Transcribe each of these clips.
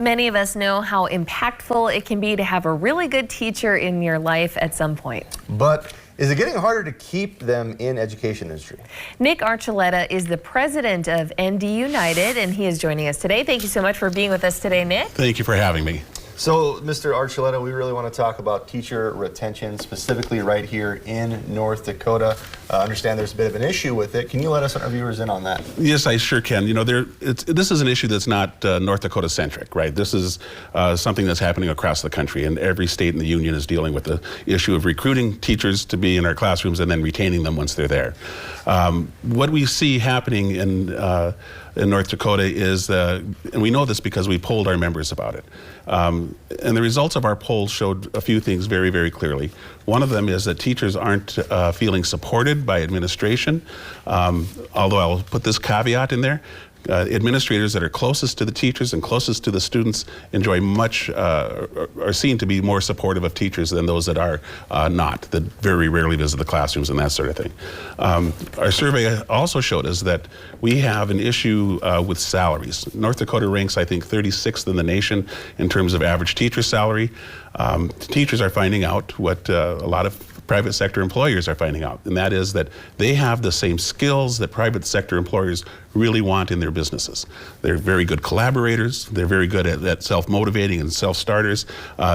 Many of us know how impactful it can be to have a really good teacher in your life at some point. But is it getting harder to keep them in education industry? Nick Archuleta is the president of Dakota United, and he is joining us today. Thank you so much for being with us today, Nick. Thank you for having me. So, Mr. Archuleta, we really want to talk about teacher retention, specifically right here in North Dakota. I understand there's a bit of an issue with it. Can you let us and our viewers in on that? Yes, I sure can. You know, this is an issue that's not North Dakota centric, right? This is something that's happening across the country, and every state in the union is dealing with the issue of recruiting teachers to be in our classrooms and then retaining them once they're there. What we see happening in North Dakota is, and we know this because we polled our members about it. And the results of our poll showed a few things very, very clearly. One of them is that teachers aren't feeling supported by administration, although I'll put this caveat in there. Administrators that are closest to the teachers and closest to the students enjoy are seen to be more supportive of teachers than those that are not, that very rarely visit the classrooms and that sort of thing. Our survey also showed us that we have an issue with salaries. North Dakota ranks, I think, 36th in the nation in terms of average teacher salary. Teachers are finding out what a lot of private sector employers are finding out, and that is that they have the same skills that private sector employers really want in their businesses. They're very good collaborators. They're very good at self-motivating and self-starters.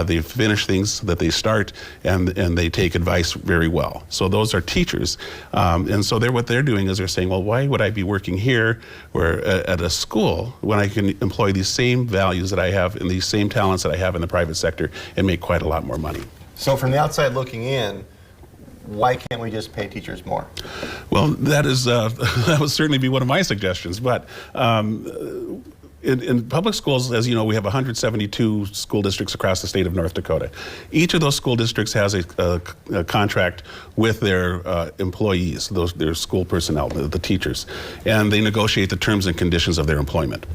They finish things that they start, and they take advice very well. So those are teachers. And so what they're doing is they're saying, well, why would I be working here or at a school when I can employ these same values that I have and these same talents that I have in the private sector and make quite a lot more money? So from the outside looking in, why can't we just pay teachers more? Well, that would certainly be one of my suggestions. But in public schools, as you know, we have 172 school districts across the state of North Dakota. Each of those school districts has a contract with their employees, their school personnel, the teachers, and they negotiate the terms and conditions of their employment.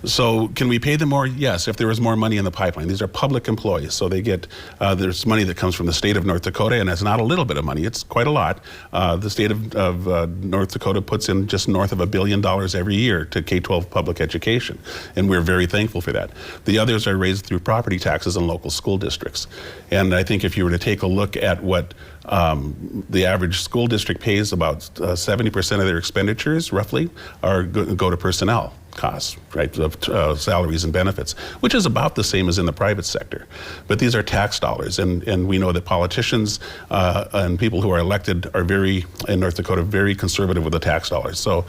So can we pay them more? Yes, if there was more money in the pipeline. These are public employees, so they get, there's money that comes from the state of North Dakota, and it's not a little bit of money, it's quite a lot. The state of North Dakota puts in just north of $1 billion every year to K-12 public education, and we're very thankful for that. The others are raised through property taxes in local school districts. And I think if you were to take a look at what the average school district pays, about 70% of their expenditures, roughly, go to personnel costs, right, of salaries and benefits, which is about the same as in the private sector. But these are tax dollars, and we know that politicians and people who are elected are in North Dakota, very conservative with the tax dollars. So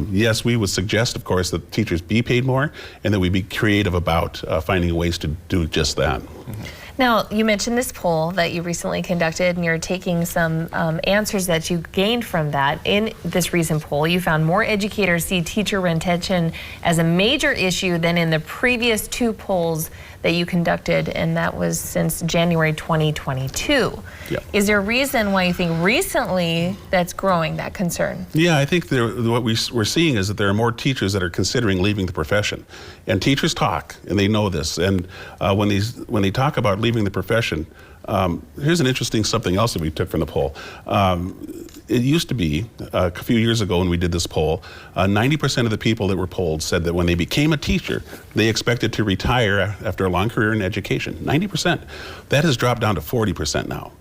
yes, we would suggest, of course, that teachers be paid more and that we be creative about finding ways to do just that. Mm-hmm. Now, you mentioned this poll that you recently conducted, and you're taking some answers that you gained from that. In this recent poll, you found more educators see teacher retention as a major issue than in the previous two polls that you conducted, and that was since January 2022. Yep. Is there a reason why you think recently that's growing, that concern? Yeah, I think what we're seeing is that there are more teachers that are considering leaving the profession. And teachers talk, and they know this. And when they talk about leaving the profession, here's an interesting something else that we took from the poll. It used to be, a few years ago when we did this poll, 90% of the people that were polled said that when they became a teacher, they expected to retire after a long career in education. 90%. That has dropped down to 40% now.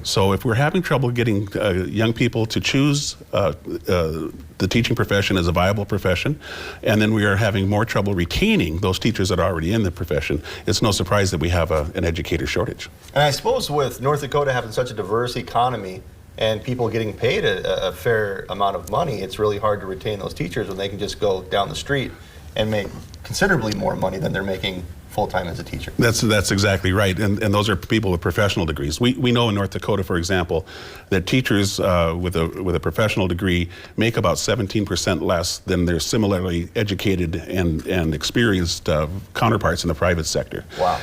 So if we're having trouble getting young people to choose the teaching profession as a viable profession, and then we are having more trouble retaining those teachers that are already in the profession, it's no surprise that we have an educator shortage. And I suppose with North Dakota having such a diverse economy and people getting paid a fair amount of money, it's really hard to retain those teachers when they can just go down the street and make considerably more money than they're making full-time as a teacher. That's exactly right, and those are people with professional degrees. We know in North Dakota, for example, that teachers with a professional degree make about 17% less than their similarly educated and experienced counterparts in the private sector. Wow.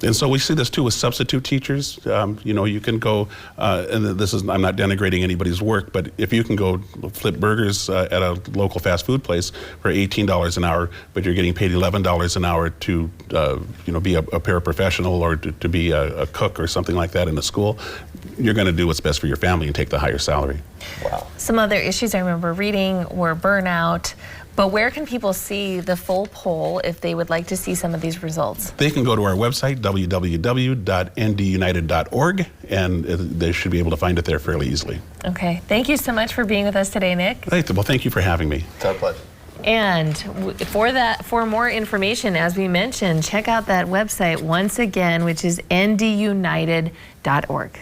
And so we see this too with substitute teachers. You know, you can go, and I'm not denigrating anybody's work, but if you can go flip burgers at a local fast food place for $18 an hour, but you're getting paid $11 an hour to, you know, be a paraprofessional or to be a cook or something like that in a school, you're going to do what's best for your family and take the higher salary. Wow. Some other issues I remember reading were burnout, But where can people see the full poll if they would like to see some of these results? They can go to our website, www.ndunited.org, and they should be able to find it there fairly easily. Okay. Thank you so much for being with us today, Nick. Right. Well, thank you for having me. It's our pleasure. And for more information, as we mentioned, check out that website once again, which is ndunited.org.